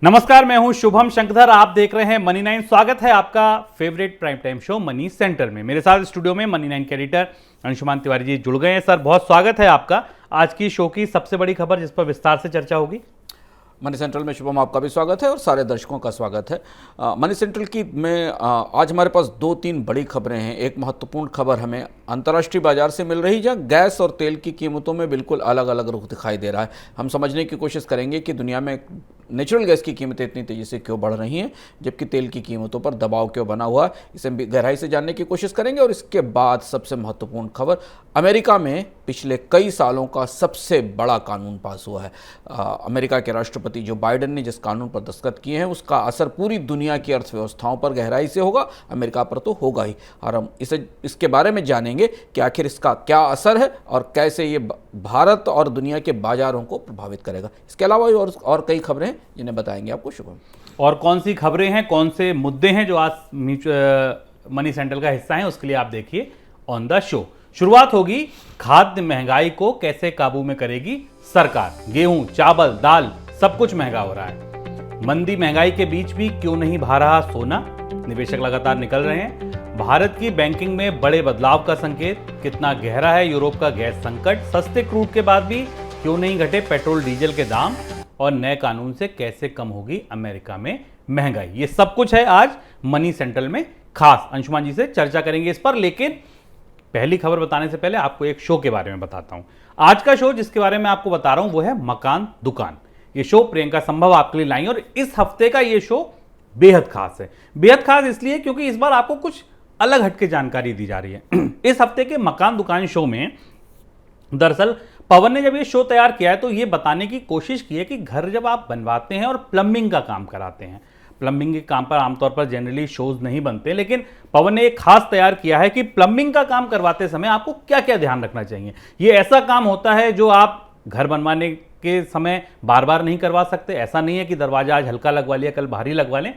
नमस्कार, मैं हूं शुभम शंकरधर। आप देख रहे हैं मनी 9। स्वागत है आपका favourite prime time show money centre में। मेरे साथ स्टूडियो में मनी 9 के एडिटर अंशुमान तिवारी जी जुड़ गए हैं। सर, बहुत स्वागत है आपका। आज की शो की सबसे बड़ी खबर जिस पर विस्तार से चर्चा होगी। मनी सेंट्रल में शुभम आपका भी स्वागत है और सारे दर्शकों का स्वागत है। मनी सेंट्रल की में आज हमारे पास दो तीन बड़ी खबरें हैं। एक महत्वपूर्ण खबर हमें अंतर्राष्ट्रीय बाजार से मिल रही है, जहाँ गैस और तेल की कीमतों में बिल्कुल अलग अलग रुख दिखाई दे रहा है। हम समझने की कोशिश करेंगे कि दुनिया में नेचुरल गैस की कीमतें इतनी तेज़ी से क्यों बढ़ रही हैं, जबकि तेल की कीमतों पर दबाव क्यों बना हुआ है। इसे गहराई से जानने की कोशिश करेंगे। और इसके बाद सबसे महत्वपूर्ण खबर, अमेरिका में पिछले कई सालों का सबसे बड़ा कानून पास हुआ है। अमेरिका के राष्ट्रपति जो बाइडेन ने जिस कानून पर दस्तखत किए हैं, उसका असर पूरी दुनिया की अर्थव्यवस्थाओं पर गहराई से होगा। अमेरिका पर तो होगा ही, और हम इसके बारे में जानेंगे कि आखिर इसका क्या असर है और कैसे ये भारत और दुनिया के बाजारों को प्रभावित करेगा। इसके अलावा और कई खबरें हैं जिन्हें बताएंगे आपको शुभम। और कौन सी खबरें हैं, कौन से मुद्दे हैं जो आज मनी सेंट्रल का हिस्सा हैं, उसके लिए आप देखिए ऑन द शो। शुरुआत होगी, खाद्य महंगाई को कैसे काबू में करेगी सरकार। गेहूं, चावल, दाल सब कुछ महंगा हो रहा है। मंदी महंगाई के बीच भी क्यों नहीं भा रहा सोना, निवेशक लगातार निकल रहे हैं। भारत की बैंकिंग में बड़े बदलाव का संकेत, कितना गहरा है यूरोप का गैस संकट। सस्ते क्रूड के बाद भी क्यों नहीं घटे पेट्रोल डीजल के दाम, और नए कानून से कैसे कम होगी अमेरिका में महंगाई। ये सब कुछ है आज मनी सेंट्रल में खास। अंशुमान जी से चर्चा करेंगे इस पर, लेकिन पहली खबर बताने से पहले आपको एक शो के बारे में बताता हूं। आज का शो जिसके बारे में आपको बता रहा हूं वो है मकान दुकान। ये शो प्रियंका संभव आपके लिए लाई, और इस हफ्ते का ये शो बेहद खास है। बेहद खास इसलिए क्योंकि इस बार आपको कुछ अलग हटके जानकारी दी जा रही है। इस हफ्ते के मकान दुकान शो में दरअसल पवन ने जब ये शो तैयार किया है तो ये बताने की कोशिश की है कि घर जब आप बनवाते हैं और प्लम्बिंग का काम कराते हैं, प्लम्बिंग के काम पर आमतौर पर जनरली शोज नहीं बनते, लेकिन पवन ने एक खास तैयार किया है कि प्लम्बिंग का काम करवाते समय आपको क्या क्या ध्यान रखना चाहिए। ये ऐसा काम होता है जो आप घर बनवाने के समय बार बार नहीं करवा सकते। ऐसा नहीं है कि दरवाजा आज हल्का लगवा लिया कल भारी लगवा लें।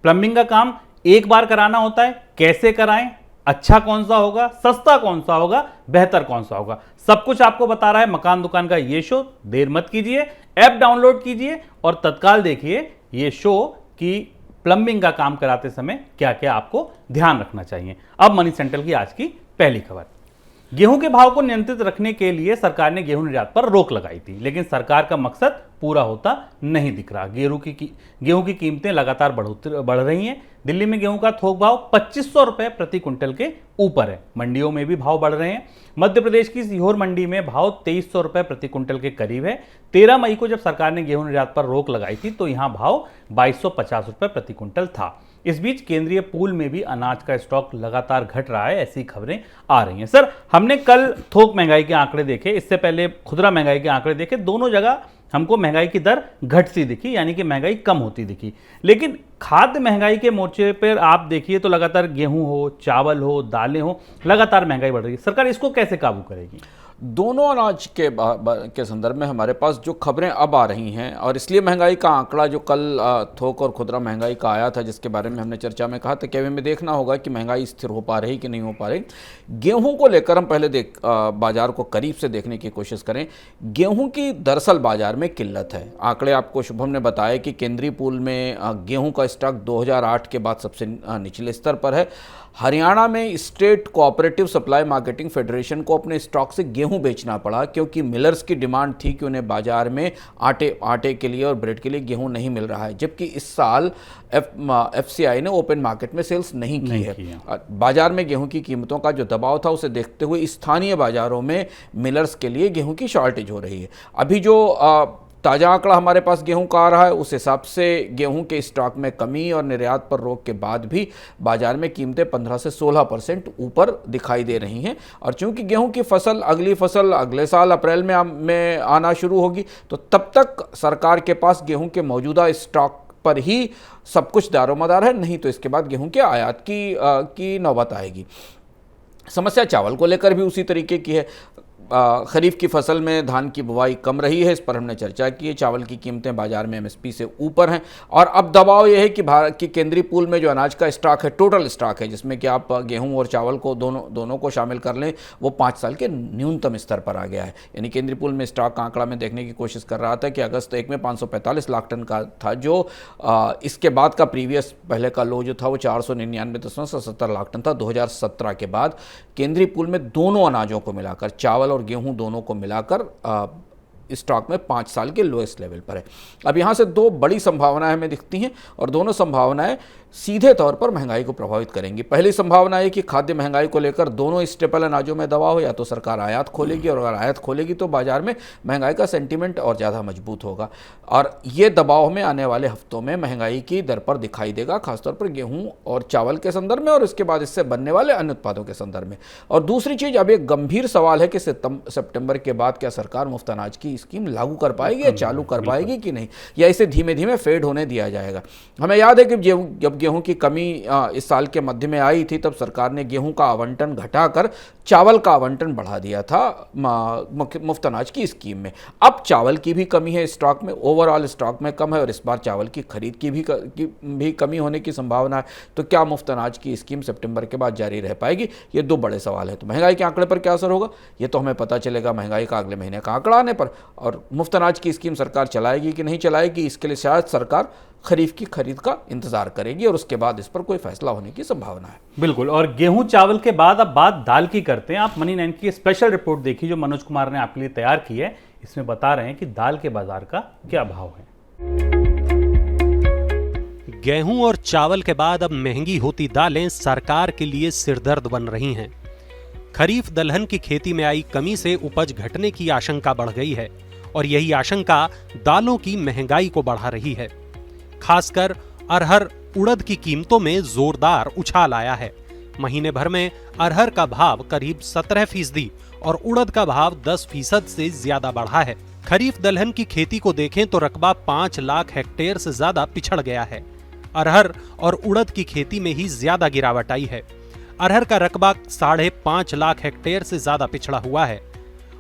प्लम्बिंग का काम एक बार कराना होता है। कैसे कराएं, अच्छा कौन सा होगा, सस्ता कौन सा होगा, बेहतर कौन सा होगा, सब कुछ आपको बता रहा है मकान दुकान का ये शो। देर मत कीजिए, ऐप डाउनलोड कीजिए और तत्काल देखिए ये शो कि प्लम्बिंग का काम कराते समय क्या क्या आपको ध्यान रखना चाहिए। अब मनी सेंट्रल की आज की पहली खबर, गेहूं के भाव को नियंत्रित रखने के लिए सरकार ने गेहूं निर्यात पर रोक लगाई थी, लेकिन सरकार का मकसद पूरा होता नहीं दिख रहा। गेहूं की कीमतें लगातार बढ़ रही हैं। दिल्ली में गेहूं का थोक भाव 2500 रुपए प्रति क्विंटल के ऊपर है। मंडियों में भी भाव बढ़ रहे हैं। मध्य प्रदेश की सीहोर मंडी में भाव 2300 रुपए प्रति क्विंटल के करीब है। 13 मई को जब सरकार ने गेहूं निर्यात पर रोक लगाई थी तो यहां भाव 2250 रुपए प्रति क्विंटल था। इस बीच केंद्रीय पूल में भी अनाज का स्टॉक लगातार घट रहा है, ऐसी खबरें आ रही हैं। सर, हमने कल थोक महंगाई के आंकड़े देखे, इससे पहले खुदरा महंगाई के आंकड़े देखे। दोनों जगह हमको महंगाई की दर घटती दिखी, यानी कि महंगाई कम होती दिखी। लेकिन खाद्य महंगाई के मोर्चे पर आप देखिए तो लगातार गेहूं हो, चावल हो, दालें हो, लगातार महंगाई बढ़ रही है। सरकार इसको कैसे काबू करेगी? दोनों अनाज के संदर्भ में हमारे पास जो खबरें अब आ रही हैं, और इसलिए महंगाई का आंकड़ा जो कल थोक और खुदरा महंगाई का आया था, जिसके बारे में हमने चर्चा में कहा था कि हमें देखना होगा कि महंगाई स्थिर हो पा रही कि नहीं हो पा रही। गेहूं को लेकर हम पहले बाजार को करीब से देखने की कोशिश करें। गेहूं की दरअसल बाजार में किल्लत है। आंकड़े आपको शुभम ने बताया कि केंद्रीय पूल में गेहूं का स्टॉक 2008 के बाद सबसे निचले स्तर पर है। हरियाणा में state cooperative supply marketing federation को अपने स्टॉक से गेहूं बेचना पड़ा, क्योंकि मिलर्स की डिमांड थी कि उन्हें बाजार में आटे के लिए और ब्रेड के लिए गेहूं नहीं मिल रहा है। जबकि इस साल एफसीआई ने ओपन मार्केट में सेल्स नहीं की है। बाजार में गेहूं की कीमतों का जो दबाव था उसे देखते हुए स्थानीय बाजारों में मिलर्स के लिए गेहूं की शॉर्टेज हो रही है। अभी जो ताज़ा आंकड़ा हमारे पास गेहूं का आ रहा है, उस हिसाब से गेहूं के स्टॉक में कमी और निर्यात पर रोक के बाद भी बाजार में कीमतें 15 से 16% ऊपर दिखाई दे रही हैं। और चूंकि गेहूं की अगली फसल अगले साल अप्रैल में आना शुरू होगी, तो तब तक सरकार के पास गेहूं के मौजूदा स्टॉक पर ही सब कुछ दारोमदार है, नहीं तो इसके बाद गेहूं के आयात की नौबत आएगी। समस्या चावल को लेकर भी उसी तरीके की है। खरीफ की फसल में धान की बुवाई कम रही है, इस पर हमने चर्चा की है। चावल की कीमतें बाजार में एमएसपी से ऊपर हैं और अब दबाव यह है कि भारत की केंद्रीय पूल में जो अनाज का स्टॉक है, टोटल स्टॉक है, जिसमें कि आप गेहूं और चावल को दोनों को शामिल कर लें, वो 5 साल के न्यूनतम स्तर पर आ गया है। यानी केंद्रीय पूल में स्टॉक का आंकड़ा में देखने की कोशिश कर रहा था कि अगस्त 1 में 545 लाख टन का था, जो इसके बाद का प्रीवियस पहले का लो जो था वो 499.77 लाख टन था 2017 के बाद। केंद्रीय पूल में दोनों अनाजों को मिलाकर, चावल और गेहूं दोनों को मिलाकर स्टॉक में 5 साल के लोएस्ट लेवल पर है। अब यहाँ से 2 बड़ी संभावनाएं हमें दिखती हैं और दोनों संभावनाएं सीधे तौर पर महंगाई को प्रभावित करेंगी। पहली संभावना है कि खाद्य महंगाई को लेकर दोनों स्टेपल अनाजों में दबाव, या तो सरकार आयात खोलेगी, और अगर आयात खोलेगी तो बाजार में महंगाई का सेंटीमेंट और ज़्यादा मजबूत होगा और ये दबाव हमें आने वाले हफ्तों में महंगाई की दर पर दिखाई देगा, खासतौर पर गेहूं और चावल के संदर्भ में और इसके बाद इससे बनने वाले अन्य उत्पादों के संदर्भ में। और दूसरी चीज़, अब एक गंभीर सवाल है कि सितंबर के बाद क्या सरकार मुफ्त अनाज की स्कीम लागू कर पाएगी या चालू कर पाएगी कि नहीं, या इसे धीमे धीमे फेड होने दिया जाएगा। हमें याद है कि जब गेहूं की कमी इस साल के मध्य में आई थी, तब सरकार ने गेहूं का आवंटन घटाकर चावल का आवंटन बढ़ा दिया था मुफ्त अनाज की स्कीम में। अब चावल की भी कमी है स्टॉक में, ओवरऑल स्टॉक में कम है और इस बार चावल की खरीद की भी कमी होने की संभावना है। तो क्या मुफ्त अनाज की स्कीम सितंबर के बाद जारी रह पाएगी? ये 2 बड़े सवाल है। तो महंगाई के आंकड़े पर क्या असर होगा, ये तो हमें पता चलेगा महंगाई का अगले महीने का आंकड़ा आने पर। और मुफ्त अनाज की स्कीम सरकार चलाएगी कि नहीं चलाएगी, इसके लिए शायद सरकार खरीफ की खरीद का इंतजार करेगी और उसके बाद इस पर कोई फैसला होने की संभावना है। बिल्कुल। और गेहूं चावल के बाद अब बात दाल की करते हैं। आप मनी 9 की स्पेशल रिपोर्ट देखिए जो मनोज कुमार ने आपके लिए तैयार की है। इसमें बता रहे हैं कि दाल के बाजार का क्या भाव है। गेहूं और चावल के बाद अब महंगी होती दालें सरकार के लिए सिरदर्द बन रही हैं। खरीफ दलहन की खेती में आई कमी से उपज घटने की आशंका बढ़ गई है और यही आशंका दालों की महंगाई को बढ़ा रही है। खासकर अरहर उड़द की कीमतों में जोरदार उछाल आया है। महीने भर में अरहर का भाव करीब 17% और उड़द का भाव 10% से ज्यादा बढ़ा है। खरीफ दलहन की खेती को देखें तो रकबा 5 लाख हेक्टेयर से ज्यादा पिछड़ गया है। अरहर और उड़द की खेती में ही ज्यादा गिरावट आई है। अरहर का रकबा 5.5 लाख हेक्टेयर से ज्यादा पिछड़ा हुआ है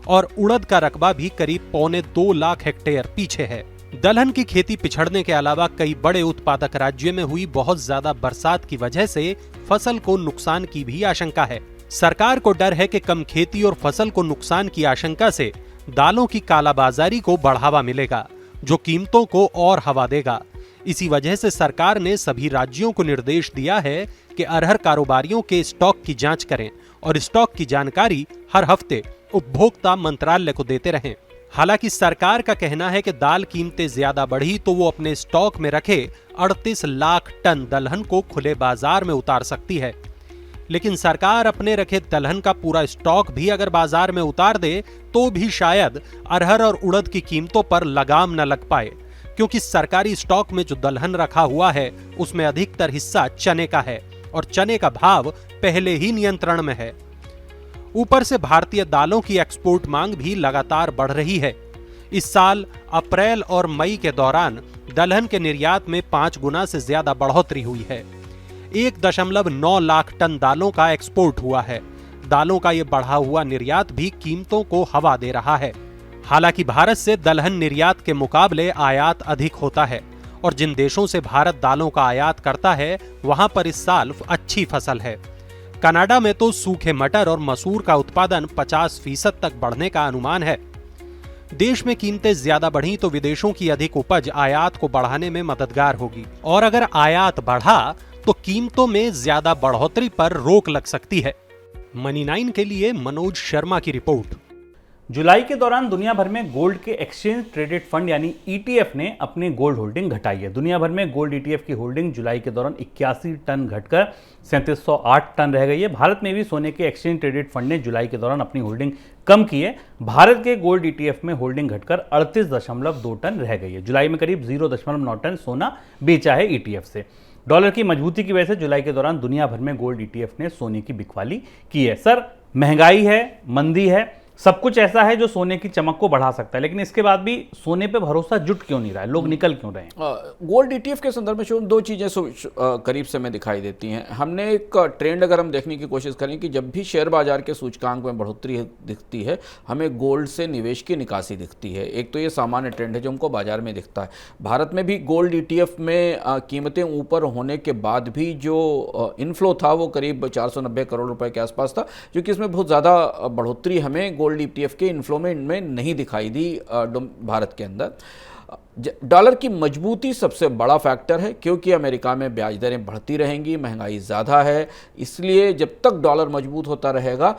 और उड़द का रकबा भी करीब 1.25 लाख हेक्टेयर पीछे है। दलहन की खेती पिछड़ने के अलावा कई बड़े उत्पादक राज्यों में हुई बहुत ज्यादा बरसात की वजह से फसल को नुकसान की भी आशंका है। सरकार को डर है कि कम खेती और फसल को नुकसान की आशंका से दालों की कालाबाजारी को बढ़ावा मिलेगा, जो कीमतों को और हवा देगा। इसी वजह से सरकार ने सभी राज्यों को निर्देश दिया है कि अरहर कारोबारियों के स्टॉक की जांच करें और स्टॉक की जानकारी हर हफ्ते उपभोक्ता मंत्रालय को देते रहें। हालांकि सरकार का कहना है कि दाल कीमतें ज्यादा बढ़ी तो वो अपने स्टॉक में रखे 38 लाख टन दलहन को खुले बाजार में उतार सकती है। लेकिन सरकार अपने रखे दलहन का पूरा स्टॉक भी अगर बाजार में उतार दे तो भी शायद अरहर और उड़द की कीमतों पर लगाम न लग पाए, क्योंकि सरकारी स्टॉक में जो दलहन रखा हुआ है उसमें अधिकतर हिस्सा चने का है और चने का भाव पहले ही नियंत्रण में है। ऊपर से भारतीय दालों की एक्सपोर्ट मांग भी लगातार बढ़ रही है। इस साल अप्रैल और मई के दौरान दलहन के निर्यात में 5 गुना से ज्यादा बढ़ोतरी हुई है। 1.9 लाख टन दालों का एक्सपोर्ट हुआ है। दालों का ये बढ़ा हुआ निर्यात भी कीमतों को हवा दे रहा है। हालांकि भारत से दलहन निर्यात के मुकाबले आयात अधिक होता है और जिन देशों से भारत दालों का आयात करता है वहां पर इस साल अच्छी फसल है। कनाडा में तो सूखे मटर और मसूर का उत्पादन 50% तक बढ़ने का अनुमान है। देश में कीमतें ज्यादा बढ़ी तो विदेशों की अधिक उपज आयात को बढ़ाने में मददगार होगी और अगर आयात बढ़ा तो कीमतों में ज्यादा बढ़ोतरी पर रोक लग सकती है। मनी 9 के लिए मनोज शर्मा की रिपोर्ट। जुलाई के दौरान दुनिया भर में गोल्ड के एक्सचेंज ट्रेडेड फंड यानी ETF ने अपनी गोल्ड होल्डिंग घटाई है। दुनिया भर में गोल्ड ETF की होल्डिंग जुलाई के दौरान 81 टन घटकर 3708 टन रह गई है। भारत में भी सोने के एक्सचेंज ट्रेडेड फंड ने जुलाई के दौरान अपनी होल्डिंग कम की है। भारत के गोल्ड ETF में होल्डिंग घटकर 38.2 टन रह गई है। जुलाई में करीब 0.9 टन सोना बेचा है ETF से। डॉलर की मजबूती की वजह से जुलाई के दौरान दुनिया भर में गोल्ड ETF ने सोने की बिकवाली की है। सर, महंगाई है, मंदी है, सब कुछ ऐसा है जो सोने की चमक को बढ़ा सकता है, लेकिन इसके बाद भी सोने पे भरोसा जुट क्यों नहीं रहा है, लोग निकल क्यों रहे हैं? गोल्ड ईटीएफ के संदर्भ में शुभम दो चीज़ें करीब से हमें दिखाई देती हैं। हमने एक ट्रेंड अगर हम देखने की कोशिश करें कि जब भी शेयर बाजार के सूचकांक में बढ़ोतरी दिखती है, हमें गोल्ड से निवेश की निकासी दिखती है। एक तो ये सामान्य ट्रेंड है जो हमको बाजार में दिखता है। भारत में भी गोल्ड ईटीएफ में कीमतें ऊपर होने के बाद भी जो इनफ्लो था वो करीब 490 करोड़ रुपए के आसपास था, जो कि इसमें बहुत ज़्यादा बढ़ोतरी हमें गोल्ड ईटीएफ के इनफ्लो में इनमें नहीं दिखाई दी भारत के अंदर। डॉलर की मजबूती सबसे बड़ा फैक्टर है, क्योंकि अमेरिका में ब्याज दरें बढ़ती रहेंगी, महंगाई ज़्यादा है, इसलिए जब तक डॉलर मजबूत होता रहेगा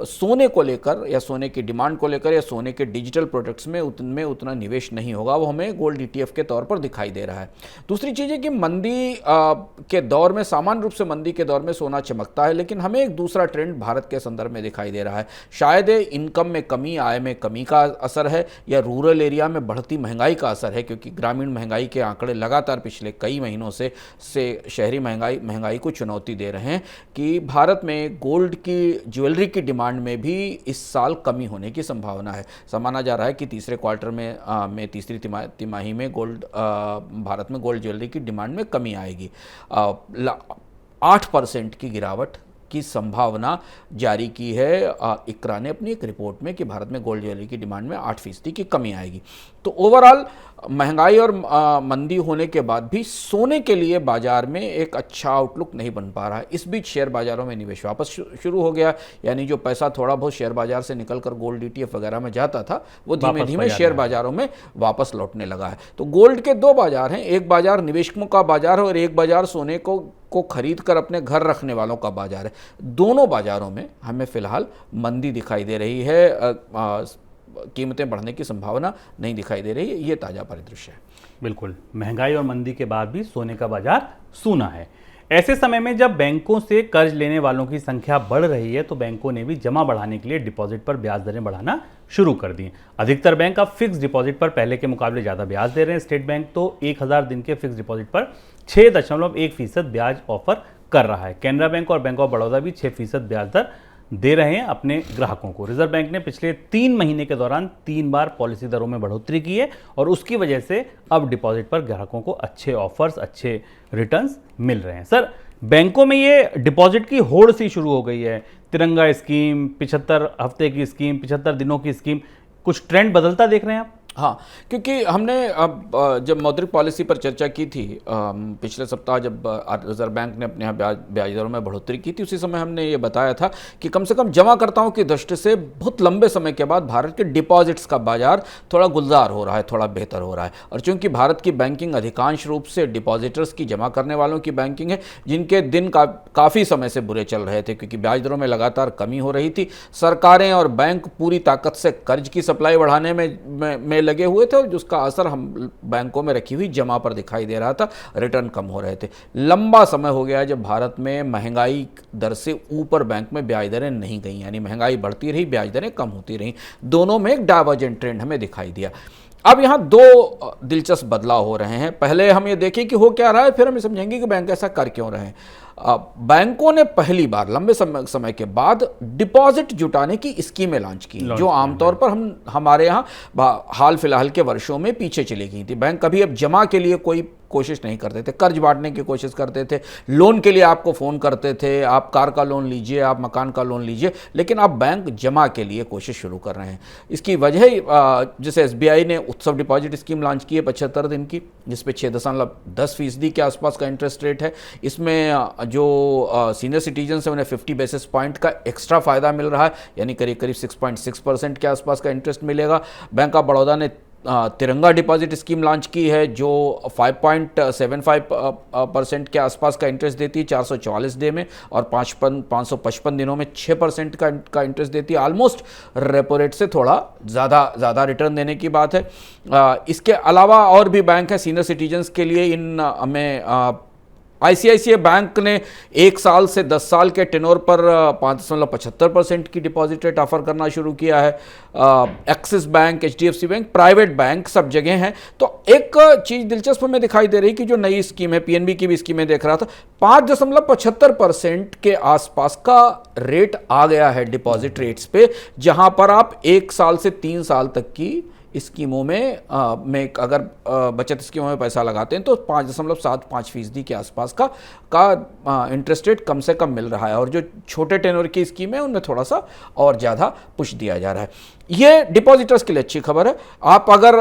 सोने को लेकर या सोने की डिमांड को लेकर या सोने के डिजिटल प्रोडक्ट्स में उतना निवेश नहीं होगा। वो हमें गोल्ड ईटीएफ के तौर पर दिखाई दे रहा है। दूसरी चीज़ है कि मंदी के दौर में, सामान्य रूप से मंदी के दौर में सोना चमकता है, लेकिन हमें एक दूसरा ट्रेंड भारत के संदर्भ में दिखाई दे रहा है। शायद इनकम में कमी, आय में कमी का असर है, या रूरल एरिया में बढ़ती महंगाई का असर है, क्योंकि ग्रामीण महंगाई के आंकड़े लगातार पिछले कई महीनों से शहरी महंगाई को चुनौती दे रहे हैं कि भारत में गोल्ड की, ज्वेलरी की डिमांड में भी इस साल कमी होने की संभावना है। माना जा रहा है कि तीसरे क्वार्टर में तीसरी तिमाही में भारत में गोल्ड ज्वेलरी की डिमांड में कमी आएगी। 8% की गिरावट की संभावना जारी की है इकरा ने अपनी एक रिपोर्ट में कि भारत में गोल्ड ज्वेलरी की डिमांड में 8% की कमी आएगी। तो ओवरऑल महंगाई और मंदी होने के बाद भी सोने के लिए बाजार में एक अच्छा आउटलुक नहीं बन पा रहा है। इस बीच शेयर बाजारों में निवेश वापस शुरू हो गया, यानी जो पैसा थोड़ा बहुत शेयर बाजार से निकलकर गोल्ड ईटीएफ वगैरह में जाता था वो धीमे धीमे शेयर बाजारों में वापस लौटने लगा है। तो गोल्ड के दो बाजार हैं, एक बाजार निवेशकों का बाजार है और एक बाजार सोने को खरीद कर अपने घर रखने वालों का बाजार है। दोनों बाजारों में हमें फिलहाल मंदी दिखाई दे रही है, कीमतें बढ़ने की संभावना नहीं दिखाई दे रही है। ये ताज़ा परिदृश्य है। बिल्कुल, महंगाई और मंदी के बाद भी सोने का बाजार सूना है। ऐसे समय में जब बैंकों से कर्ज लेने वालों की संख्या बढ़ रही है, तो बैंकों ने भी जमा बढ़ाने के लिए डिपॉजिट पर ब्याज दरें बढ़ाना शुरू कर दी। अधिकतर बैंक अब फिक्स डिपॉजिट पर पहले के मुकाबले ज़्यादा ब्याज दे रहे हैं। स्टेट बैंक तो 1000 दिन के फिक्स डिपॉजिट पर 6.1% ब्याज ऑफर कर रहा है। कैनरा बैंक और बैंक ऑफ बड़ौदा भी 6% ब्याज दर दे रहे हैं अपने ग्राहकों को। रिजर्व बैंक ने पिछले 3 महीने के दौरान 3 बार पॉलिसी दरों में बढ़ोतरी की है और उसकी वजह से अब डिपॉजिट पर ग्राहकों को अच्छे ऑफर्स, अच्छे रिटर्न्स मिल रहे हैं। सर, बैंकों में ये डिपॉजिट की होड़ सी शुरू हो गई है, तिरंगा स्कीम, 75 हफ्ते की स्कीम, 75 दिनों की स्कीम, कुछ ट्रेंड बदलता देख रहे हैं आप? हाँ, क्योंकि हमने अब जब मौद्रिक पॉलिसी पर चर्चा की थी पिछले सप्ताह, जब रिजर्व बैंक ने अपने यहाँ ब्याज दरों में बढ़ोतरी की थी, उसी समय हमने ये बताया था कि कम से कम जमाकर्ताओं की दृष्टि से बहुत लंबे समय के बाद भारत के डिपॉजिट्स का बाजार थोड़ा गुलजार हो रहा है, थोड़ा बेहतर हो रहा है। और चूंकि भारत की बैंकिंग अधिकांश रूप से डिपॉजिटर्स की, जमा करने वालों की बैंकिंग है, जिनके दिन काफ़ी समय से बुरे चल रहे थे, क्योंकि ब्याज दरों में लगातार कमी हो रही थी। सरकारें और बैंक पूरी ताकत से कर्ज की सप्लाई बढ़ाने में लगे हुए थे और जिसका असर हम बैंकों में रखी हुई जमा पर दिखाई दे रहा था, रिटर्न कम हो रहे थे। लंबा समय हो गया है जब भारत में महंगाई दर से ऊपर बैंक में ब्याज दरें नहीं गई, यानी महंगाई बढ़ती रही, ब्याज दरें कम होती रही। दोनों में एक डाइवर्जेंट ट्रेंड हमें दिखाई दिया। अब यहाँ दो दिलचस्प बदलाव हो रहे हैं। पहले हम ये देखें कि हो क्या रहा है, फिर हम समझेंगे कि बैंक ऐसा कर क्यों रहे हैं। बैंकों ने पहली बार लंबे समय के बाद डिपॉजिट जुटाने की स्कीमें लॉन्च की, जो आमतौर पर हमारे यहाँ हाल फिलहाल के वर्षों में पीछे चली गई थी। बैंक कभी अब जमा के लिए कोई कोशिश नहीं करते थे, कर्ज बांटने की कोशिश करते थे, लोन के लिए आपको फ़ोन करते थे, आप कार का लोन लीजिए, आप मकान का लोन लीजिए, लेकिन अब बैंक जमा के लिए कोशिश शुरू कर रहे हैं। इसकी वजह जैसे SBI ने उत्सव डिपॉजिट स्कीम लॉन्च की है 75 दिन की, जिसपे 6.10% के आसपास का इंटरेस्ट रेट है। इसमें जो सीनियर सिटीजन है उन्हें 50 बेसिस पॉइंट का एक्स्ट्रा फ़ायदा मिल रहा है, यानी करीब 6.6% के आसपास का इंटरेस्ट मिलेगा। बैंक ऑफ बड़ौदा ने तिरंगा डिपॉजिट स्कीम लॉन्च की है, जो 5.75% के आसपास का इंटरेस्ट देती है 444 डे में, और 555 दिनों में 6% का इंटरेस्ट देती है। ऑलमोस्ट रेपो रेट से थोड़ा ज़्यादा रिटर्न देने की बात है। इसके अलावा और भी बैंक हैं सीनियर सिटीजन्स के लिए। इन में आईसीआईसीआई बैंक ने 1 साल से 10 साल के टेनोर पर 5.75% की डिपॉजिट रेट ऑफर करना शुरू किया है। Axis bank, HDFC bank, private bank सब जगह हैं। तो एक चीज़ दिलचस्प में दिखाई दे रही कि जो नई स्कीम है, पीएनबी की भी स्कीमें देख रहा था, 5.75% के आसपास का रेट आ गया है डिपॉजिट रेट्स पे, जहां पर आप 1 साल से 3 साल तक की स्कीमों में अगर बचत स्कीमों में पैसा लगाते हैं तो 5.75% के आसपास का इंटरेस्ट रेट कम से कम मिल रहा है, और जो छोटे टेनर की स्कीम है उनमें थोड़ा सा और ज़्यादा पुश दिया जा रहा है। ये डिपॉजिटर्स के लिए अच्छी खबर है। आप अगर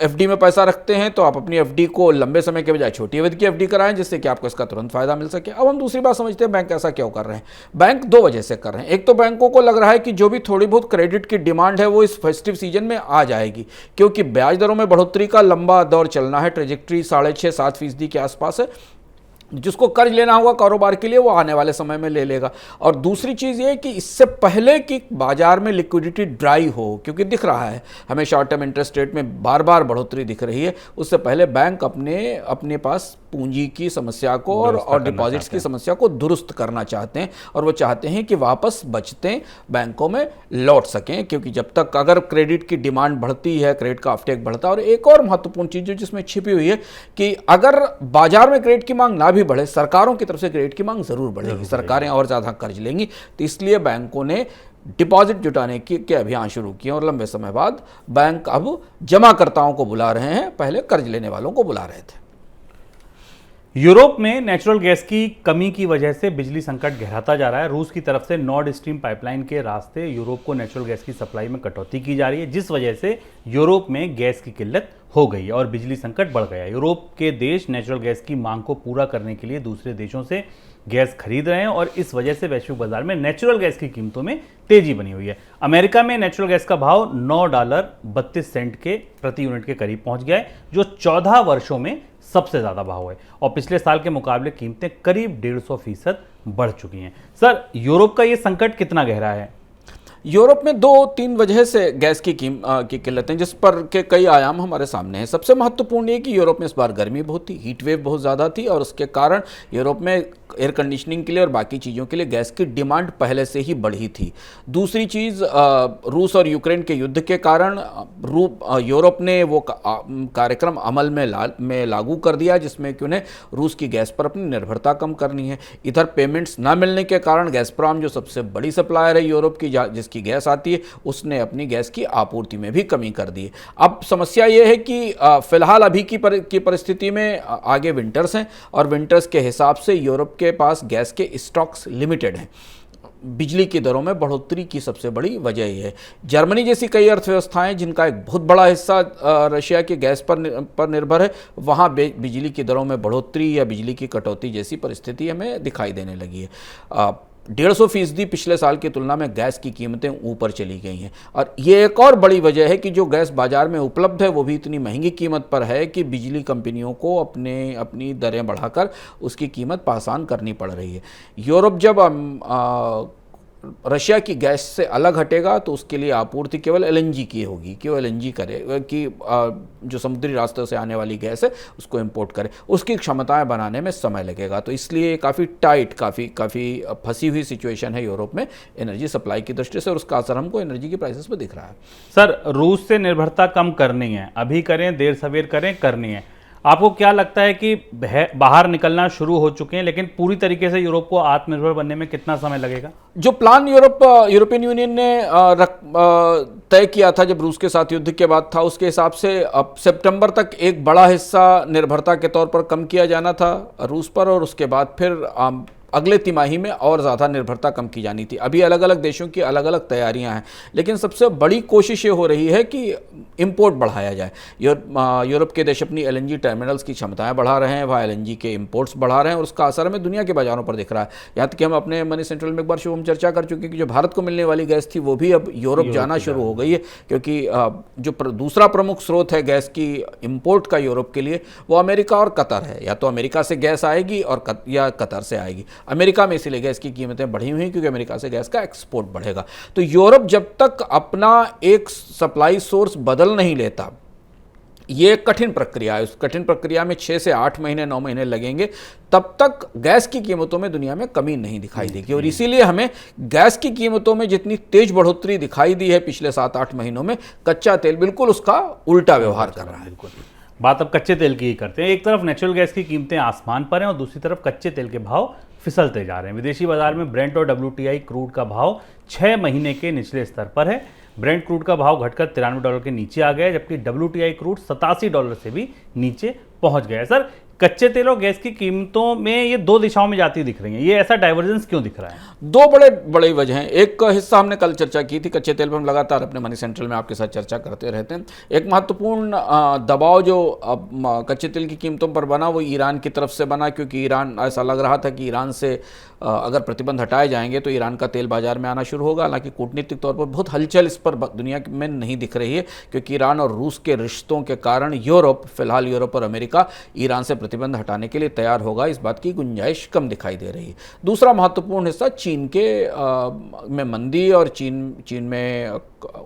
एफडी में पैसा रखते हैं तो आप अपनी एफडी को लंबे समय के बजाय छोटी अवधि की एफडी कराएं, जिससे कि आपको इसका तुरंत फायदा मिल सके। अब हम दूसरी बात समझते हैं, बैंक ऐसा क्यों कर रहे हैं। बैंक 2 वजह से कर रहे हैं। एक तो बैंकों को लग रहा है कि जो भी थोड़ी बहुत क्रेडिट की डिमांड है वो इस फेस्टिव सीजन में आ जाएगी, क्योंकि ब्याज दरों में बढ़ोतरी का लंबा दौर चलना है, ट्रेजेक्ट्री 6.5-7% के आसपास है। जिसको कर्ज लेना होगा कारोबार के लिए वो आने वाले समय में ले लेगा। और दूसरी चीज़ ये कि इससे पहले कि बाजार में लिक्विडिटी ड्राई हो, क्योंकि दिख रहा है हमें शॉर्ट टर्म इंटरेस्ट रेट में बार बार बढ़ोतरी दिख रही है, उससे पहले बैंक अपने पास पूंजी की समस्या को और डिपॉजिट्स की समस्या को दुरुस्त करना चाहते हैं, और वो चाहते हैं कि वापस बचतें बैंकों में लौट सकें, क्योंकि जब तक अगर क्रेडिट की डिमांड बढ़ती है, क्रेडिट का अपटेक बढ़ता है। और एक और महत्वपूर्ण चीज़ जो जिसमें छिपी हुई है कि अगर बाजार में क्रेडिट की मांग ना भी बढ़े, सरकारों की तरफ से क्रेडिट की मांग जरूर बढ़ेगी, सरकारें और ज़्यादा कर्ज लेंगी। तो इसलिए बैंकों ने डिपॉजिट जुटाने के अभियान शुरू किए, और लंबे समय बाद बैंक अब जमाकर्ताओं को बुला रहे हैं, पहले कर्ज लेने वालों को बुला रहे थे। यूरोप में नेचुरल गैस की कमी की वजह से बिजली संकट गहराता जा रहा है। रूस की तरफ से नॉर्ड स्ट्रीम पाइपलाइन के रास्ते यूरोप को नेचुरल गैस की सप्लाई में कटौती की जा रही है, जिस वजह से यूरोप में गैस की किल्लत हो गई और बिजली संकट बढ़ गया। यूरोप के देश नेचुरल गैस की मांग को पूरा करने के लिए दूसरे देशों से गैस खरीद रहे हैं, और इस वजह से वैश्विक बाजार में नेचुरल गैस की कीमतों में तेजी बनी हुई है। अमेरिका में नेचुरल गैस का भाव $9.32 के प्रति यूनिट के करीब पहुंच गया है, जो 14 वर्षों में सबसे ज्यादा भाव है, और पिछले साल के मुकाबले कीमतें करीब 150% बढ़ चुकी हैं। सर, यूरोप का ये संकट कितना गहरा है? यूरोप में 2-3 वजह से गैस की किल्लतें, जिस पर के कई आयाम हमारे सामने हैं। सबसे महत्वपूर्ण ये कि यूरोप में इस बार गर्मी बहुत थी, हीट वेव बहुत ज़्यादा थी, और उसके कारण यूरोप में एयर कंडीशनिंग के लिए और बाकी चीज़ों के लिए गैस की डिमांड पहले से ही बढ़ी थी। दूसरी चीज़, रूस और यूक्रेन के युद्ध के कारण यूरोप ने वो कार्यक्रम अमल में लागू कर दिया, जिसमें कि उन्हें रूस की गैस पर अपनी निर्भरता कम करनी है। इधर पेमेंट्स ना मिलने के कारण गैसप्रोम, जो सबसे बड़ी सप्लायर है यूरोप की, जिसकी गैस आती है, उसने अपनी गैस की आपूर्ति में भी कमी कर दी है। अब समस्या ये है कि फिलहाल अभी की परिस्थिति में आगे विंटर्स हैं, और विंटर्स के हिसाब से यूरोप के पास गैस के स्टॉक्स लिमिटेड हैं। बिजली की दरों में बढ़ोतरी की सबसे बड़ी वजह यह है। जर्मनी जैसी कई अर्थव्यवस्थाएं जिनका एक बहुत बड़ा हिस्सा रशिया की गैस पर निर्भर है, वहां बिजली की दरों में बढ़ोतरी या बिजली की कटौती जैसी परिस्थिति हमें दिखाई देने लगी है। 150% पिछले साल की तुलना में गैस की कीमतें ऊपर चली गई हैं, और ये एक और बड़ी वजह है कि जो गैस बाजार में उपलब्ध है वो भी इतनी महंगी कीमत पर है कि बिजली कंपनियों को अपनी दरें बढ़ाकर उसकी कीमत पास ऑन करनी पड़ रही है। यूरोप जब रशिया की गैस से अलग हटेगा तो उसके लिए आपूर्ति केवल एलएनजी की होगी, कि वो एलएनजी करे, कि जो समुद्री रास्तों से आने वाली गैस है उसको इंपोर्ट करे, उसकी क्षमताएं बनाने में समय लगेगा। तो इसलिए काफ़ी टाइट, काफ़ी फंसी हुई सिचुएशन है यूरोप में एनर्जी सप्लाई की दृष्टि से, और उसका असर हमको एनर्जी की प्राइसेस पर दिख रहा है। सर, रूस से निर्भरता कम करनी है, अभी करें देर सवेर करें, करनी है। आपको क्या लगता है कि बाहर निकलना शुरू हो चुके हैं, लेकिन पूरी तरीके से यूरोप को आत्मनिर्भर बनने में कितना समय लगेगा? जो प्लान यूरोपियन यूनियन ने तय किया था जब रूस के साथ युद्ध के बाद था, उसके हिसाब से अब सितंबर तक एक बड़ा हिस्सा निर्भरता के तौर पर कम किया जाना था रूस पर, और उसके बाद फिर अगले तिमाही में और ज़्यादा निर्भरता कम की जानी थी। अभी अलग अलग देशों की अलग अलग तैयारियां हैं, लेकिन सबसे बड़ी कोशिश ये हो रही है कि इंपोर्ट बढ़ाया जाए। यूरोप के देश अपनी एलएनजी टर्मिनल्स की क्षमताएं बढ़ा रहे हैं, वहाँ एलएनजी के इंपोर्ट्स बढ़ा रहे हैं, और उसका असर हमें दुनिया के बाजारों पर दिख रहा है। यहाँ तक कि हम अपने मनी सेंट्रल में एक बार शुभ चर्चा कर चुके हैं कि जो भारत को मिलने वाली गैस थी वो भी अब यूरोप जाना शुरू हो गई है, क्योंकि जो दूसरा प्रमुख स्रोत है गैस की इंपोर्ट का यूरोप के लिए, वो अमेरिका और कतर है। या तो अमेरिका से गैस आएगी या कतर से आएगी। अमेरिका में इसीलिए गैस की कीमतें बढ़ी हुई हैं क्योंकि अमेरिका से गैस का एक्सपोर्ट बढ़ेगा। तो यूरोप जब तक अपना एक सप्लाई सोर्स बदल नहीं लेता, ये एक कठिन प्रक्रिया है। उस कठिन प्रक्रिया में 6 से 8 महीने 9 महीने लगेंगे, तब तक गैस की कीमतों में दुनिया में कमी नहीं दिखाई देगी। और इसीलिए हमें गैस की कीमतों में जितनी तेज बढ़ोतरी दिखाई दी है पिछले 7-8 महीनों में, कच्चा तेल बिल्कुल उसका उल्टा व्यवहार कर रहा है। बिल्कुल। बात अब कच्चे तेल की ही करते हैं। एक तरफ नेचुरल गैस की कीमतें आसमान पर हैं और दूसरी तरफ कच्चे तेल के भाव फिसलते जा रहे हैं। विदेशी बाजार में ब्रेंट और WTI क्रूड का भाव 6 महीने के निचले स्तर पर है। ब्रेंट क्रूड का भाव घटकर $93 के नीचे आ गया है, जबकि WTI क्रूड $87 से भी नीचे पहुंच गया है। सर, कच्चे तेल और गैस की कीमतों में ये दो दिशाओं में जाती दिख रही हैं, ये ऐसा डाइवर्जेंस क्यों दिख रहा है? दो बड़े बड़ी वजह हैं। एक हिस्सा हमने कल चर्चा की थी, कच्चे तेल पर हम लगातार अपने मनी सेंट्रल में आपके साथ चर्चा करते रहते हैं। एक महत्वपूर्ण दबाव जो कच्चे तेल की कीमतों पर बना वो ईरान की तरफ से बना, क्योंकि ईरान, ऐसा लग रहा था कि ईरान से अगर प्रतिबंध हटाए जाएंगे तो ईरान का तेल बाजार में आना शुरू होगा। हालांकि कूटनीतिक तौर पर बहुत हलचल इस पर दुनिया में नहीं दिख रही है, क्योंकि ईरान और रूस के रिश्तों के कारण फिलहाल यूरोप और अमेरिका ईरान से प्रतिबंध हटाने के लिए तैयार होगा, इस बात की गुंजाइश कम दिखाई दे रही है। दूसरा महत्वपूर्ण हिस्सा चीन के में मंदी और चीन में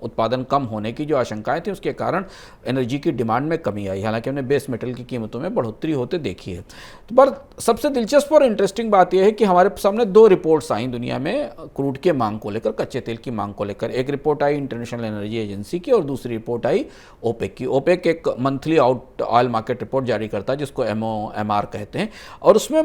उत्पादन कम होने की जो आशंकाएं थी, उसके कारण एनर्जी की डिमांड में कमी आई। हालांकि हमने बेस मेटल की कीमतों में बढ़ोतरी होते देखी है। तो पर सबसे दिलचस्प और इंटरेस्टिंग बात यह है कि हमारे सामने दो रिपोर्ट्स आई दुनिया में क्रूड के मांग को लेकर, कच्चे तेल की मांग को लेकर। एक रिपोर्ट आई इंटरनेशनल एनर्जी एजेंसी की और दूसरी रिपोर्ट आई ओपेक की। ओपेक एक मंथली ऑयल मार्केट रिपोर्ट जारी करता है जिसको MOMR कहते हैं, और उसमें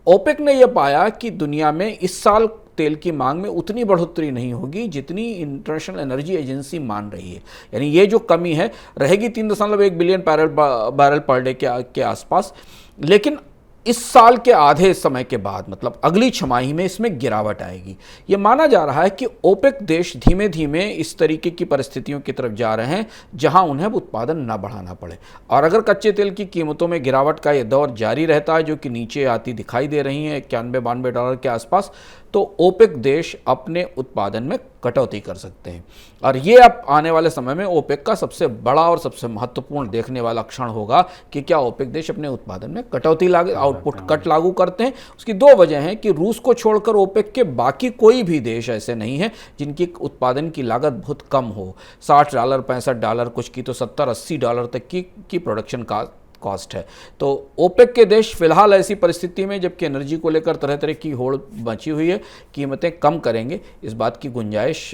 ओपेक ने यह पाया कि दुनिया में इस साल तेल की मांग में उतनी बढ़ोतरी नहीं होगी जितनी इंटरनेशनल एनर्जी एजेंसी मान रही है। यानी ये जो कमी है रहेगी 3.1 बिलियन बैरल पर डे के आसपास। लेकिन इस साल के आधे समय के बाद, मतलब अगली छमाही में, इसमें गिरावट आएगी। ये माना जा रहा है कि ओपेक देश धीमे धीमे इस तरीके की परिस्थितियों की तरफ जा रहे हैं जहां उन्हें उत्पादन न बढ़ाना पड़े। और अगर कच्चे तेल की कीमतों में गिरावट का ये दौर जारी रहता है, जो कि नीचे आती दिखाई दे रही है $91-92 के आसपास, तो ओपेक देश अपने उत्पादन में कटौती कर सकते हैं। और ये अब आने वाले समय में ओपेक का सबसे बड़ा और सबसे महत्वपूर्ण देखने वाला क्षण होगा कि क्या ओपेक देश अपने उत्पादन में कटौती आउटपुट कट लागू करते हैं। उसकी दो वजह हैं कि रूस को छोड़कर ओपेक के बाकी कोई भी देश ऐसे नहीं है जिनकी उत्पादन की लागत बहुत कम हो। $60, $65, कुछ की तो $70-80 तक की प्रोडक्शन का कॉस्ट है। तो ओपेक के देश फिलहाल ऐसी परिस्थिति में, जबकि एनर्जी को लेकर तरह तरह की होड़ बची हुई है, कीमतें कम करेंगे, इस बात की गुंजाइश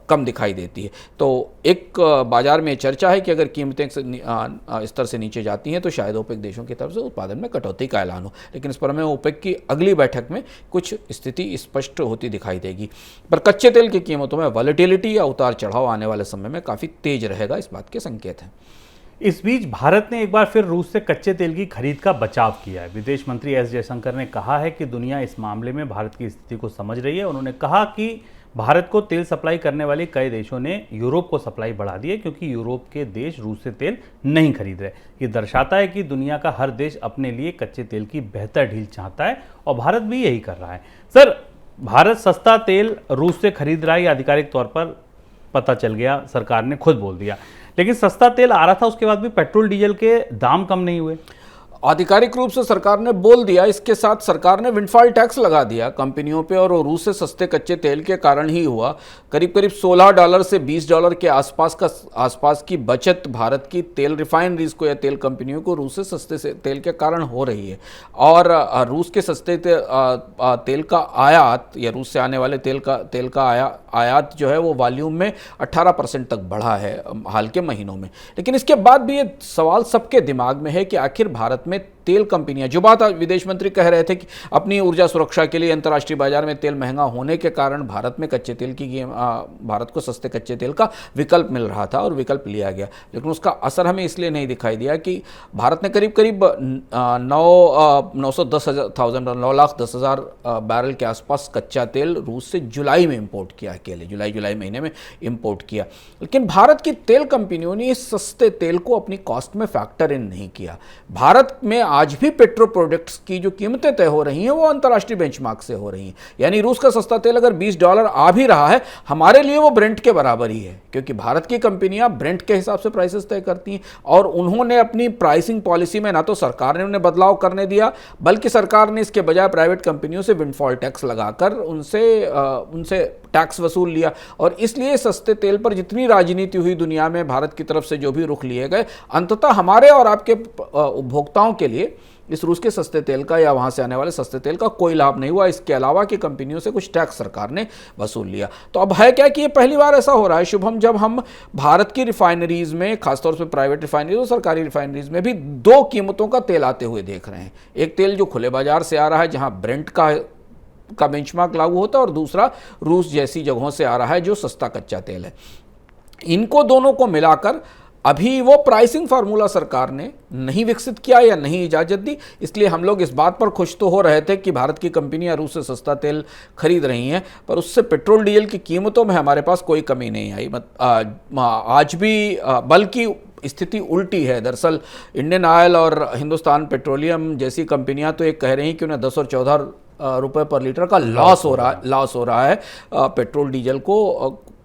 कम दिखाई देती है। तो एक बाजार में चर्चा है कि अगर कीमतें स्तर से नीचे जाती हैं तो शायद ओपेक देशों की तरफ से उत्पादन में कटौती का ऐलान हो। लेकिन इस पर हमें ओपेक की अगली बैठक में कुछ स्थिति स्पष्ट होती दिखाई देगी। पर कच्चे तेल की कीमतों में वॉलेटिलिटी या उतार चढ़ाव आने वाले समय में काफ़ी तेज रहेगा, इस बात के संकेत हैं। इस बीच भारत ने एक बार फिर रूस से कच्चे तेल की खरीद का बचाव किया है। विदेश मंत्री एस जयशंकर ने कहा है कि दुनिया इस मामले में भारत की स्थिति को समझ रही है। उन्होंने कहा कि भारत को तेल सप्लाई करने वाले कई देशों ने यूरोप को सप्लाई बढ़ा दी है, क्योंकि यूरोप के देश रूस से तेल नहीं खरीद रहे। ये दर्शाता है कि दुनिया का हर देश अपने लिए कच्चे तेल की बेहतर डील चाहता है और भारत भी यही कर रहा है। सर, भारत सस्ता तेल रूस से खरीद रहा है, यह आधिकारिक तौर पर पता चल गया, सरकार ने खुद बोल दिया। लेकिन सस्ता तेल आ रहा था, उसके बाद भी पेट्रोल डीजल के दाम कम नहीं हुए। आधिकारिक रूप से सरकार ने बोल दिया। इसके साथ सरकार ने विंडफॉल टैक्स लगा दिया कंपनियों पे, और रूस से सस्ते कच्चे तेल के कारण ही हुआ। करीब करीब $16 से $20 के आसपास की बचत भारत की तेल रिफाइनरीज को या तेल कंपनियों को रूस से सस्ते से तेल के कारण हो रही है। और रूस के सस्ते तेल का आयात या रूस से आने वाले तेल का आयात जो है वो वॉल्यूम में 18% तक बढ़ा है हाल के महीनों में। लेकिन इसके बाद भी ये सवाल सबके दिमाग में है कि आखिर भारत में तेल कंपनियां, जो बात विदेश मंत्री कह रहे थे कि अपनी ऊर्जा सुरक्षा के लिए अंतर्राष्ट्रीय बाजार में तेल महंगा होने के कारण भारत में कच्चे तेल की भारत को सस्ते कच्चे तेल का विकल्प मिल रहा था और विकल्प लिया गया, लेकिन उसका असर हमें इसलिए नहीं दिखाई दिया कि भारत ने करीब 9,10,000 बैरल के आसपास कच्चा तेल रूस से जुलाई में इंपोर्ट किया, अकेले जुलाई महीने में इंपोर्ट किया। लेकिन भारत की तेल कंपनियों ने इस सस्ते तेल को अपनी कॉस्ट में फैक्टर इन नहीं किया। भारत में आज भी पेट्रो प्रोडक्ट्स की जो कीमतें तय हो रही हैं वो अंतर्राष्ट्रीय बेंचमार्क से हो रही हैं। यानी रूस का सस्ता तेल अगर $20 आ भी रहा है, हमारे लिए वो ब्रेंट के बराबर ही है, क्योंकि भारत की कंपनियां ब्रेंट के हिसाब से प्राइसेस तय करती हैं। और उन्होंने अपनी प्राइसिंग पॉलिसी में ना तो सरकार ने उन्हें बदलाव करने दिया, बल्कि सरकार ने इसके बजाय प्राइवेट कंपनियों से विंडफॉल टैक्स लगाकर उनसे टैक्स वसूल लिया। और इसलिए सस्ते तेल पर जितनी राजनीति हुई दुनिया में, भारत की तरफ से जो भी रुख लिए गए, अंततः हमारे और आपके उपभोक्ताओं के लिए इस रूस के सस्ते तेल का या वहाँ से आने वाले सस्ते तेल का कोई लाभ नहीं हुआ, इसके अलावा कि कंपनियों से कुछ टैक्स सरकार ने वसूल लिया। तो अब है क्या कि ये पहली बार ऐसा हो रहा है शुभम, जब हम भारत की रिफाइनरीज में, खासतौर से प्राइवेट रिफाइनरीज और सरकारी रिफाइनरीज में भी दो कीमतों का तेल आते हुए देख रहे हैं। एक तेल जो खुले बाजार से आ रहा है, जहाँ ब्रेंट का बेंचमार्क लागू होता है, और दूसरा रूस जैसी जगहों से आ रहा है जो सस्ता कच्चा तेल है। इनको दोनों को मिलाकर अभी वो प्राइसिंग फार्मूला सरकार ने नहीं विकसित किया या नहीं इजाज़त दी, इसलिए हम लोग इस बात पर खुश तो हो रहे थे कि भारत की कंपनियां रूस से सस्ता तेल खरीद रही हैं, पर उससे पेट्रोल डीजल की कीमतों में हमारे पास कोई कमी नहीं आई। आज भी बल्कि स्थिति उल्टी है। दरअसल इंडियन ऑयल और हिंदुस्तान पेट्रोलियम जैसी कंपनियां तो एक कह रही हैं कि उन्हें 10 और 14 रुपए पर लीटर का लॉस हो रहा है पेट्रोल डीजल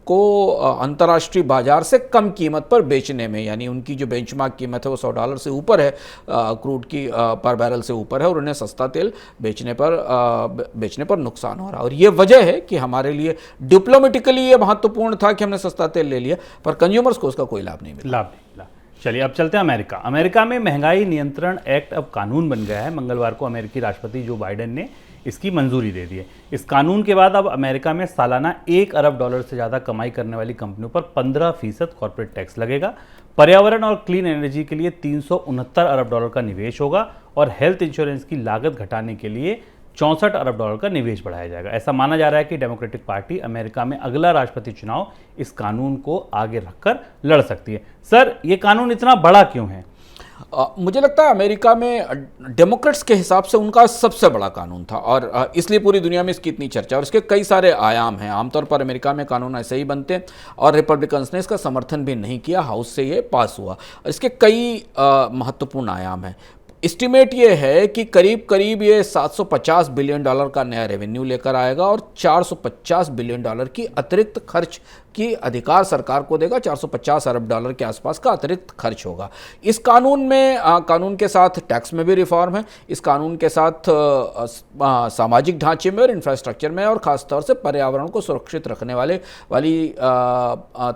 को अंतर्राष्ट्रीय बाजार से कम कीमत पर बेचने में, यानी उनकी जो बेंचमार्क कीमत है वो $100 से ऊपर है, क्रूड की पर बैरल से ऊपर है, और उन्हें सस्ता तेल बेचने पर नुकसान हो रहा है। और ये वजह है कि हमारे लिए डिप्लोमेटिकली ये महत्वपूर्ण था कि हमने सस्ता तेल ले लिया, पर कंज्यूमर्स को उसका कोई लाभ नहीं मिला। चलिए अब चलते हैं अमेरिका में महंगाई नियंत्रण एक्ट अब कानून बन गया है। मंगलवार को अमेरिकी राष्ट्रपति जो बाइडेन ने इसकी मंजूरी दे दी है। इस कानून के बाद अब अमेरिका में सालाना $1 अरब से ज़्यादा कमाई करने वाली कंपनियों पर 15% कॉर्पोरेट टैक्स लगेगा। पर्यावरण और क्लीन एनर्जी के लिए $369 अरब का निवेश होगा, और हेल्थ इंश्योरेंस की लागत घटाने के लिए $64 अरब का निवेश बढ़ाया जाएगा। ऐसा माना जा रहा है कि डेमोक्रेटिक पार्टी अमेरिका में अगला राष्ट्रपति चुनाव इस कानून को आगे रखकर लड़ सकती है। सर, ये कानून इतना बड़ा क्यों है? मुझे लगता है अमेरिका में डेमोक्रेट्स के हिसाब से उनका सबसे बड़ा कानून था, और इसलिए पूरी दुनिया में इसकी इतनी चर्चा, और इसके कई सारे आयाम हैं। आमतौर पर अमेरिका में कानून ऐसे ही बनते हैं, और रिपब्लिकन्स ने इसका समर्थन भी नहीं किया, हाउस से ये पास हुआ। इसके कई महत्वपूर्ण आयाम हैं। एस्टिमेट ये है कि करीब करीब ये $750 बिलियन का नया रेवेन्यू लेकर आएगा, और $450 बिलियन की अतिरिक्त खर्च की अधिकार सरकार को देगा। $450 अरब के आसपास का अतिरिक्त खर्च होगा। इस कानून के साथ टैक्स में भी रिफॉर्म है। इस कानून के साथ सामाजिक ढांचे में और इंफ्रास्ट्रक्चर में, और खासतौर से पर्यावरण को सुरक्षित रखने वाली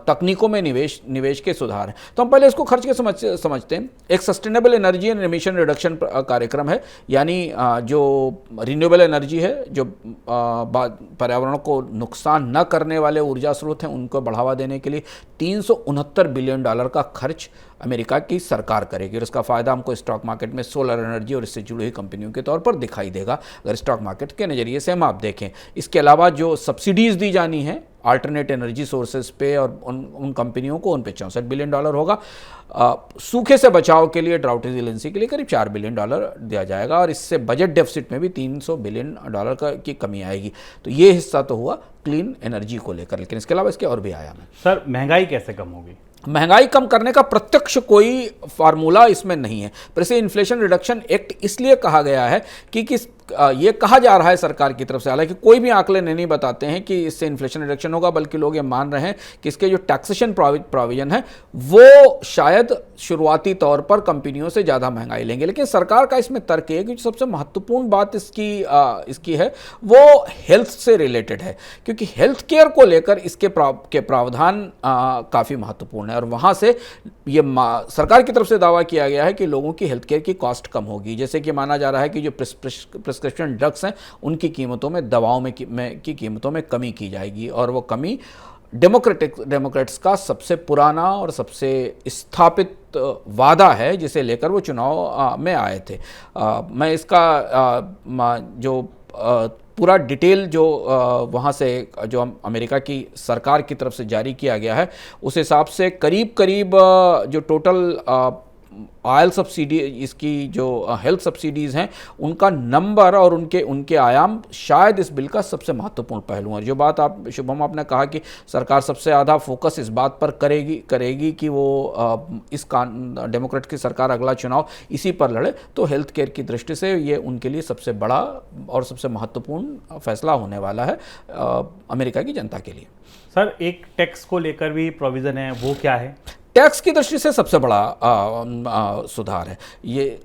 तकनीकों में निवेश के सुधार हैं। तो हम पहले इसको खर्च के समझते हैं। एक sustainable energy and emission reduction कार्यक्रम है, यानी जो रिन्यूएबल एनर्जी है, जो पर्यावरण को नुकसान न करने वाले ऊर्जा स्रोत हैं, को बढ़ावा देने के लिए $369 बिलियन का खर्च अमेरिका की सरकार करेगी, और इसका फायदा हमको स्टॉक मार्केट में सोलर एनर्जी और इससे जुड़ी हुई कंपनियों के तौर पर दिखाई देगा, अगर स्टॉक मार्केट के नज़रिए से हम आप देखें। इसके अलावा जो सब्सिडीज दी जानी है अल्टरनेट एनर्जी सोर्सेज पे और उन कंपनियों को, उन पे $64 बिलियन होगा। सूखे से बचाव के लिए, ड्राउट रेजिलेंसी के लिए करीब $4 बिलियन दिया जाएगा, और इससे बजट डेफिसिट में भी $300 बिलियन की कमी आएगी। तो ये हिस्सा तो हुआ क्लीन एनर्जी को लेकर, लेकिन इसके अलावा इसके और भी आयाम है। सर, महंगाई कैसे कम होगी? महंगाई कम करने का प्रत्यक्ष कोई फार्मूला इसमें नहीं है, पर इसे इन्फ्लेशन रिडक्शन एक्ट इसलिए कहा गया है कि ये कहा जा रहा है सरकार की तरफ से, हालांकि कोई भी आंकड़े नहीं बताते हैं कि इससे इन्फ्लेशन रिडक्शन होगा, बल्कि लोग ये मान रहे हैं कि इसके जो टैक्सेशन प्रोविजन है वो शायद शुरुआती तौर पर कंपनियों से ज़्यादा महंगाई लेंगे। लेकिन सरकार का इसमें तर्क है कि जो सबसे महत्वपूर्ण बात इसकी है वो हेल्थ से रिलेटेड है, क्योंकि हेल्थ केयर को लेकर इसके प्रावधान काफ़ी महत्वपूर्ण है, और वहाँ से ये सरकार की तरफ से दावा किया गया है कि लोगों की हेल्थ केयर की कॉस्ट कम होगी। जैसे कि माना जा रहा है कि जो प्रिस्क्रिप्शन ड्रग्स हैं उनकी कीमतों में, दवाओं में की कीमतों में कमी की जाएगी, और वो कमी डेमोक्रेट्स का सबसे पुराना और सबसे स्थापित वादा है, जिसे लेकर वो चुनाव में आए थे। मैं इसका जो पूरा डिटेल जो वहाँ से जो अमेरिका की सरकार की तरफ से जारी किया गया है, उस हिसाब से करीब करीब जो टोटल ऑयल सब्सिडी, इसकी जो हेल्थ सब्सिडीज़ हैं, उनका नंबर और उनके आयाम शायद इस बिल का सबसे महत्वपूर्ण पहलू है। जो बात शुभम आपने कहा कि सरकार सबसे ज़्यादा फोकस इस बात पर करेगी कि वो डेमोक्रेट की सरकार अगला चुनाव इसी पर लड़े, तो हेल्थ केयर की दृष्टि से ये उनके लिए सबसे बड़ा और सबसे महत्वपूर्ण फैसला होने वाला है अमेरिका की जनता के लिए। सर, एक टैक्स को लेकर भी प्रोविज़न है, वो क्या है? टैक्स की दृष्टि से सबसे बड़ा सुधार है ये।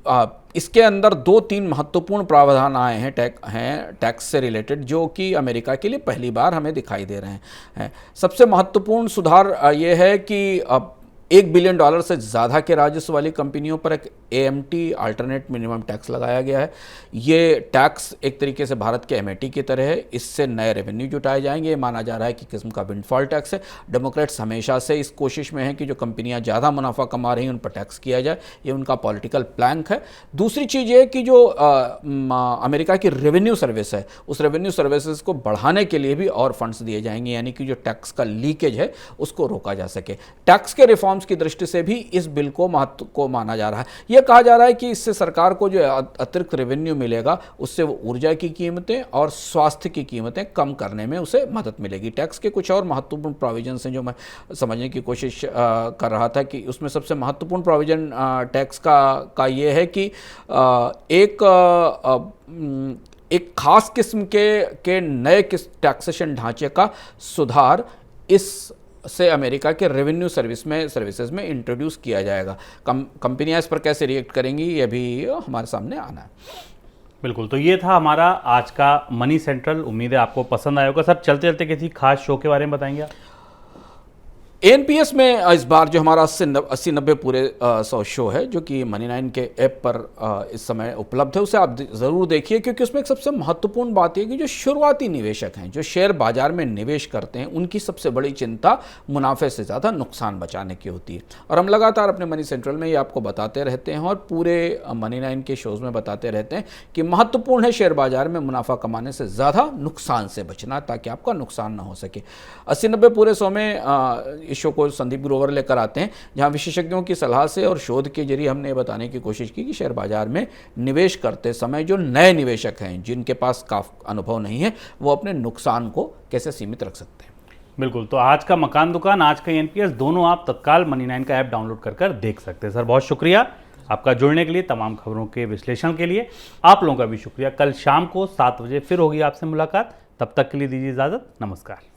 इसके अंदर 2-3 महत्वपूर्ण प्रावधान आए हैं टैक्स से रिलेटेड, जो कि अमेरिका के लिए पहली बार हमें दिखाई दे रहे हैं। सबसे महत्वपूर्ण सुधार ये है कि अब $1 बिलियन से ज़्यादा के राजस्व वाली कंपनियों पर एक AMT अल्टरनेट मिनिमम टैक्स लगाया गया है। ये टैक्स एक तरीके से भारत के MAT की तरह है। इससे नए रेवेन्यू जुटाए जाएंगे। ये माना जा रहा है कि किस्म का विंडफॉल टैक्स है। डेमोक्रेट्स हमेशा से इस कोशिश में हैं कि जो कंपनियां ज़्यादा मुनाफा कमा रही हैं उन पर टैक्स किया जाए। ये उनका पॉलिटिकल प्लैंक है। दूसरी चीज़ ये कि जो अमेरिका की रेवेन्यू सर्विस है, उस रेवेन्यू सर्विसेज को बढ़ाने के लिए भी और फंड्स दिए जाएंगे, यानी कि जो टैक्स का लीकेज है उसको रोका जा सके। टैक्स के रिफॉर्म्स की दृष्टि से भी इस बिल को महत्व को माना जा रहा है। यह कहा जा रहा है कि इससे सरकार को जो अतिरिक्त रेवेन्यू मिलेगा उससे वो ऊर्जा की कीमतें और स्वास्थ्य की कीमतें कम करने में उसे मदद मिलेगी। टैक्स के कुछ और महत्वपूर्ण प्रोविजंस हैं जो मैं समझने की कोशिश कर रहा था कि उसमें सबसे महत्वपूर्ण प्रोविजन टैक्स का ये है कि एक खास किस्म के नए टैक्सेशन ढांचे का सुधार इस से अमेरिका के रेवेन्यू सर्विसेज में इंट्रोड्यूस किया जाएगा। कंपनियां इस पर कैसे रिएक्ट करेंगी ये भी हमारे सामने आना है। बिल्कुल, तो ये था हमारा आज का मनी सेंट्रल। उम्मीद है आपको पसंद आया होगा। सर, चलते चलते किसी खास शो के बारे में बताएंगे आप? ANPS में इस बार जो हमारा 80-90 पूरे 100 शो है, जो कि Money9 के ऐप पर इस समय उपलब्ध है, उसे आप ज़रूर देखिए, क्योंकि उसमें एक सबसे महत्वपूर्ण बात है कि जो शुरुआती निवेशक हैं, जो शेयर बाजार में निवेश करते हैं, उनकी सबसे बड़ी चिंता मुनाफे से ज़्यादा नुकसान बचाने की होती है। और हम लगातार अपने मनी सेंट्रल में ये आपको बताते रहते हैं और पूरे Money9 के शोज़ में बताते रहते हैं कि महत्वपूर्ण है शेयर बाजार में मुनाफा कमाने से ज़्यादा नुकसान से बचना, ताकि आपका नुकसान ना हो सके। 80-90 पूरे 100 में इस शो को संदीप ग्रोवर लेकर आते हैं, जहां विशेषज्ञों की सलाह से और शोध के जरिए हमने बताने की कोशिश की कि शेयर बाजार में निवेश करते समय जो नए निवेशक हैं, जिनके पास काफ़ी अनुभव नहीं है, वो अपने नुकसान को कैसे सीमित रख सकते हैं। बिल्कुल, तो आज का मकान दुकान, आज का ANPS दोनों आप तत्काल Money9 का ऐप डाउनलोड कर देख सकते हैं। सर, बहुत शुक्रिया आपका जुड़ने के लिए, तमाम खबरों के विश्लेषण के लिए। आप लोगों का भी शुक्रिया। कल शाम को 7 बजे फिर होगी आपसे मुलाकात। तब तक के लिए दीजिए इजाज़त। नमस्कार।